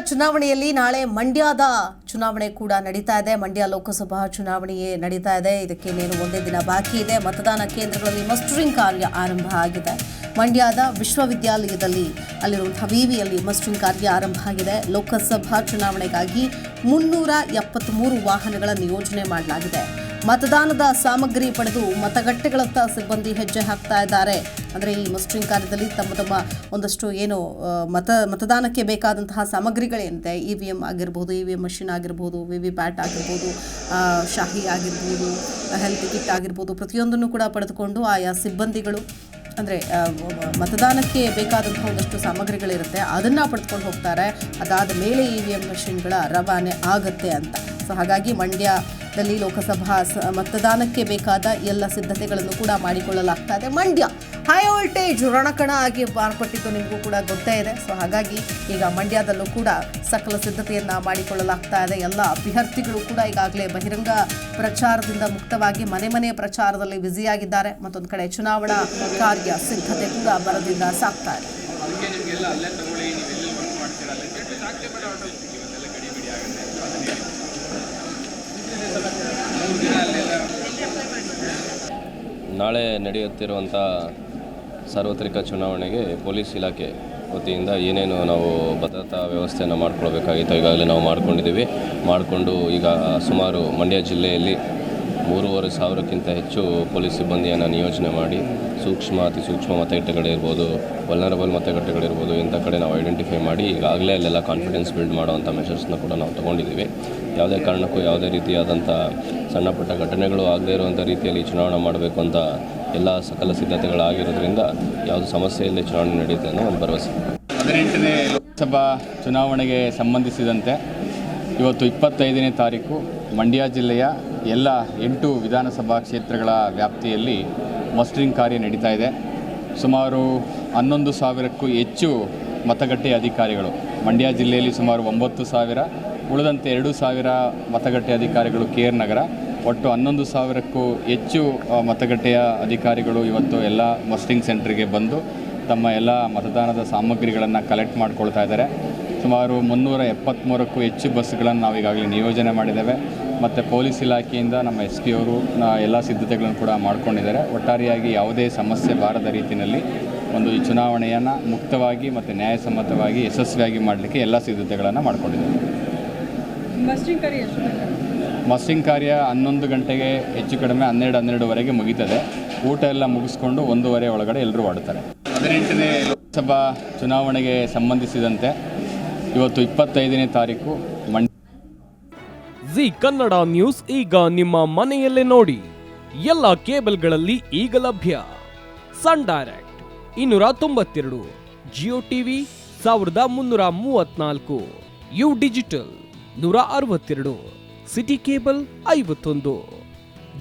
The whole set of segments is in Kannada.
ಚುನಾವಣೆಯಲ್ಲಿ ನಾಳೆ ಮಂಡ್ಯದ ಚುನಾವಣೆ ಕೂಡ ನಡೀತಾ ಇದೆ. ಮಂಡ್ಯ ಲೋಕಸಭಾ ಚುನಾವಣೆಯೇ ನಡೀತಾ ಇದೆ. ಇದಕ್ಕೆ ಒಂದೇ ದಿನ ಬಾಕಿ ಇದೆ. ಮತದಾನ ಕೇಂದ್ರಗಳಲ್ಲಿ ಮಸ್ಟರಿಂಗ್ ಕಾರ್ಯ ಆರಂಭ ಆಗಿದೆ. ಮಂಡ್ಯದ ವಿಶ್ವವಿದ್ಯಾಲಯದಲ್ಲಿ ಅಲ್ಲಿರುವಂತಹ ವಿವಿಯಲ್ಲಿ ಮಸ್ಟರಿಂಗ್ ಕಾರ್ಯ ಆರಂಭ ಆಗಿದೆ. ಲೋಕಸಭಾ ಚುನಾವಣೆಗಾಗಿ 373 ವಾಹನಗಳ ನಿಯೋಜನೆ ಮಾಡಲಾಗಿದೆ. ಮತದಾನದ ಸಾಮಗ್ರಿ ಪಡೆದು ಮತಗಟ್ಟೆಗಳತ್ತ ಸಿಬ್ಬಂದಿ ಹೆಜ್ಜೆ ಹಾಕ್ತಾ ಇದ್ದಾರೆ. ಅಂದರೆ ಈ ಮಸ್ಟರಿಂಗ್ ಕಾರ್ಯದಲ್ಲಿ ತಮ್ಮ ಒಂದಷ್ಟು ಮತದಾನಕ್ಕೆ ಬೇಕಾದಂತಹ ಸಾಮಗ್ರಿಗಳೇನಿದೆ, EVM ಆಗಿರ್ಬೋದು, EVM ಮಷಿನ್ ಆಗಿರ್ಬೋದು, VVPAT ಆಗಿರ್ಬೋದು, ಶಾಹಿ ಆಗಿರ್ಬೋದು, ಹೆಲ್ತ್ ಕಿಟ್ ಆಗಿರ್ಬೋದು, ಪ್ರತಿಯೊಂದನ್ನು ಕೂಡ ಪಡೆದುಕೊಂಡು ಆಯಾ ಸಿಬ್ಬಂದಿಗಳು ಅಂದರೆ ಮತದಾನಕ್ಕೆ ಬೇಕಾದಂತಹ ಒಂದಷ್ಟು ಸಾಮಗ್ರಿಗಳಿರುತ್ತೆ, ಅದನ್ನು ಪಡೆದುಕೊಂಡು ಹೋಗ್ತಾರೆ. ಅದಾದ ಮೇಲೆ EVM ಮಷಿನ್ಗಳ ರವಾನೆ ಆಗುತ್ತೆ ಅಂತ. ಸೊ ಹಾಗಾಗಿ ಮಂಡ್ಯದಲ್ಲಿ ಲೋಕಸಭಾ ಮತದಾನಕ್ಕೆ ಬೇಕಾದ ಎಲ್ಲ ಸಿದ್ಧತೆಗಳನ್ನು ಕೂಡ ಮಾಡಿಕೊಳ್ಳಲಾಗ್ತಾ ಇದೆ. ಮಂಡ್ಯ ಹೈ ವೋಲ್ಟೇಜ್ ರಣಕಣ ಆಗಿ ಮಾರ್ಪಟ್ಟಿದ್ದು ನಿಮಗೂ ಕೂಡ ಗೊತ್ತೇ ಇದೆ. ಸೊ ಹಾಗಾಗಿ ಈಗ ಮಂಡ್ಯದಲ್ಲೂ ಕೂಡ ಸಕಲ ಸಿದ್ಧತೆಯನ್ನು ಮಾಡಿಕೊಳ್ಳಲಾಗ್ತಾ ಇದೆ. ಎಲ್ಲ ಅಭ್ಯರ್ಥಿಗಳು ಕೂಡ ಈಗಾಗಲೇ ಬಹಿರಂಗ ಪ್ರಚಾರದಿಂದ ಮುಕ್ತವಾಗಿ ಮನೆ ಪ್ರಚಾರದಲ್ಲಿ ಬ್ಯುಸಿಯಾಗಿದ್ದಾರೆ. ಮತ್ತೊಂದು ಕಡೆ ಚುನಾವಣಾ ಕಾರ್ಯ ಸಿದ್ಧತೆ ಕೂಡ ಭರದಿಂದ ಸಾಗ್ತಾ ಇದೆ. ನಾಳೆ ನಡೆಯುತ್ತಿರುವಂಥ ಸಾರ್ವತ್ರಿಕ ಚುನಾವಣೆಗೆ ಪೊಲೀಸ್ ಇಲಾಖೆ ವತಿಯಿಂದ ಏನೇನು ನಾವು ಭದ್ರತಾ ವ್ಯವಸ್ಥೆಯನ್ನು ಮಾಡ್ಕೊಳ್ಬೇಕಾಗಿತ್ತು ಈಗಾಗಲೇ ನಾವು ಮಾಡಿಕೊಂಡು ಈಗ ಸುಮಾರು ಮಂಡ್ಯ ಜಿಲ್ಲೆಯಲ್ಲಿ 3,500ಕ್ಕಿಂತ ಹೆಚ್ಚು ಪೊಲೀಸ್ ಸಿಬ್ಬಂದಿಯನ್ನು ನಿಯೋಜನೆ ಮಾಡಿ ಅತಿ ಸೂಕ್ಷ್ಮ ಮತಗಟ್ಟೆಗಳಿರ್ಬೋದು, ವಲ್ನರಬಲ್ ಮತಗಟ್ಟೆಗಳಿರ್ಬೋದು, ಇಂಥ ಕಡೆ ನಾವು ಐಡೆಂಟಿಫೈ ಮಾಡಿ ಈಗಾಗಲೇ ಅಲ್ಲೆಲ್ಲ ಕಾನ್ಫಿಡೆನ್ಸ್ ಬಿಲ್ಡ್ ಮಾಡೋವಂಥ ಮೆಷರ್ಸ್ನ ಕೂಡ ನಾವು ತೊಗೊಂಡಿದ್ದೀವಿ. ಯಾವುದೇ ಕಾರಣಕ್ಕೂ ಯಾವುದೇ ರೀತಿಯಾದಂಥ ಸಣ್ಣ ಪುಟ್ಟ ಘಟನೆಗಳು ಆಗದೇ ಇರುವಂಥ ರೀತಿಯಲ್ಲಿ ಚುನಾವಣೆ ಮಾಡಬೇಕು ಅಂತ ಎಲ್ಲ ಸಕಲ ಸಿದ್ಧತೆಗಳಾಗಿರೋದ್ರಿಂದ ಯಾವುದೇ ಸಮಸ್ಯೆ ಇಲ್ಲದೆ ಚುನಾವಣೆ ನಡೆಯುತ್ತೆ ಅನ್ನೋ ಒಂದು ಭರವಸೆ. 18ನೇ ಲೋಕಸಭಾ ಚುನಾವಣೆಗೆ ಸಂಬಂಧಿಸಿದಂತೆ ಇವತ್ತು 25ನೇ ತಾರೀಕು ಮಂಡ್ಯ ಜಿಲ್ಲೆಯ ಎಲ್ಲ 8 ವಿಧಾನಸಭಾ ಕ್ಷೇತ್ರಗಳ ವ್ಯಾಪ್ತಿಯಲ್ಲಿ ಮಸ್ಟರಿಂಗ್ ಕಾರ್ಯ ನಡೀತಾ ಇದೆ. ಸುಮಾರು 11,000ಕ್ಕೂ ಹೆಚ್ಚು ಮತಗಟ್ಟೆ ಅಧಿಕಾರಿಗಳು ಮಂಡ್ಯ ಜಿಲ್ಲೆಯಲ್ಲಿ ಸುಮಾರು 9,000, ಉಳಿದಂತೆ 2,000 ಮತಗಟ್ಟೆ ಅಧಿಕಾರಿಗಳು KR ನಗರ, ಒಟ್ಟು 11,000ಕ್ಕೂ ಹೆಚ್ಚು ಮತಗಟ್ಟೆಯ ಅಧಿಕಾರಿಗಳು ಇವತ್ತು ಎಲ್ಲ ಮಸ್ಟರಿಂಗ್ ಸೆಂಟ್ರಿಗೆ ಬಂದು ತಮ್ಮ ಎಲ್ಲ ಮತದಾನದ ಸಾಮಗ್ರಿಗಳನ್ನು ಕಲೆಕ್ಟ್ ಮಾಡ್ಕೊಳ್ತಾ ಇದ್ದಾರೆ. ಸುಮಾರು 373ಕ್ಕೂ ಹೆಚ್ಚು ಬಸ್ಗಳನ್ನು ನಾವು ಈಗಾಗಲೇ ನಿಯೋಜನೆ ಮಾಡಿದ್ದೇವೆ. ಮತ್ತು ಪೊಲೀಸ್ ಇಲಾಖೆಯಿಂದ ನಮ್ಮ SP ಅವರು ಎಲ್ಲ ಸಿದ್ಧತೆಗಳನ್ನು ಕೂಡ ಮಾಡ್ಕೊಂಡಿದ್ದಾರೆ. ಒಟ್ಟಾರೆಯಾಗಿ ಯಾವುದೇ ಸಮಸ್ಯೆ ಬಾರದ ರೀತಿಯಲ್ಲಿ ಈ ಚುನಾವಣೆಯನ್ನು ಮುಕ್ತವಾಗಿ ಮತ್ತು ನ್ಯಾಯಸಮ್ಮತವಾಗಿ ಯಶಸ್ವಿಯಾಗಿ ಮಾಡಲಿಕ್ಕೆ ಎಲ್ಲ ಸಿದ್ಧತೆಗಳನ್ನು ಮಾಡ್ಕೊಂಡಿದ್ದಾರೆ. ಮಸ್ಟರಿಂಗ್ ಕಾರ್ಯ 11 ಗಂಟೆಗೆ ಹೆಚ್ಚು ಕಡಿಮೆ 12:30ವರೆಗೆ ಮುಗೀತದೆ. ಊಟ ಎಲ್ಲ ಮುಗಿಸ್ಕೊಂಡು 1:30 ಒಳಗಡೆ ಎಲ್ಲರೂ ಹೊರಡ್ತಾರೆ. 18ನೇ ಲೋಕಸಭಾ ಚುನಾವಣೆಗೆ ಸಂಬಂಧಿಸಿದಂತೆ ಇವತ್ತು 25ನೇ ತಾರೀಕು ಜಿ ಕನ್ನಡ ನ್ಯೂಸ್ ಈಗ ನಿಮ್ಮ ಮನೆಯಲ್ಲೇ ನೋಡಿ. ಎಲ್ಲ ಕೇಬಲ್ಗಳಲ್ಲಿ ಈಗ ಲಭ್ಯ. Sun Direct 292, Jio TV 1334, U digital 162, city cable 51,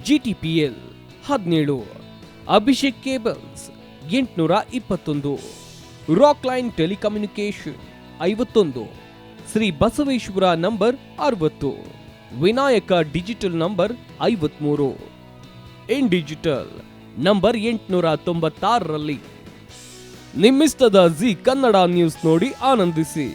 GTPL 17, Abhishek cables 821, rock line telecommunication 51, Shri Basaveshwara number 60, Vinayaka digital number 53, in digital number 896ರಲ್ಲಿ ನಿಮ್ಮಿಸ್ತದ ಜಿ ಕನ್ನಡ ನ್ಯೂಸ್ ನೋಡಿ ಆನಂದಿಸಿ.